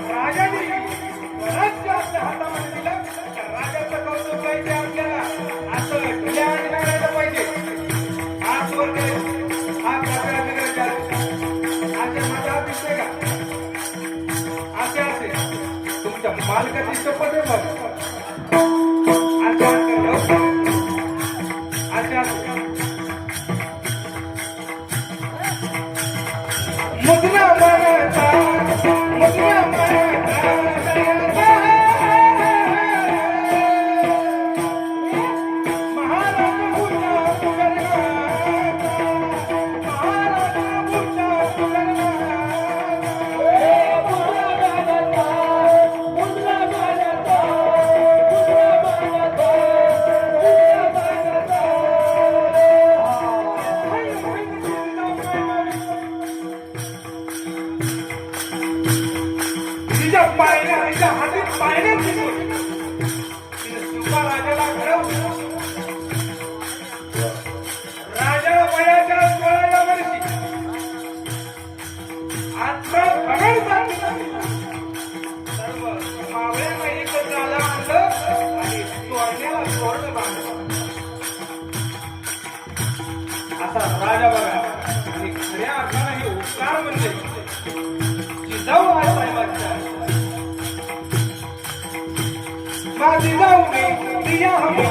राजाने राज्य आपल्या हातामध्ये दिलं तर राजाचं कौतुक पाहिजे आपल्याला असं तुझ्या आणि करायला पाहिजे हा स्वर्ग हा प्रकाराचा असे माझा दिसते का असे असे तुमच्या मालकाची शपथ आहे बघ मुद्रा मरता मुद्रा मरता महाराज मुद्रा सुगर्मा महाराज मुद्रा सुगर्मा मुद्रा मरता पायऱ्या हातीत पायऱ्या दिसून सुपा राजाला घडवलं राजा वयाच्या 16व्या वर्षी आता भगवान सर्व मावळ्यांना एकत्र आला आणलं आणि तोरण्याला तोरण बांधलं असा राजा बघा आणि खऱ्या अर्थाने हे उपकार म्हणजे जिजाऊ आईसाहेबांच्या माझी जाऊ प्रिया हमी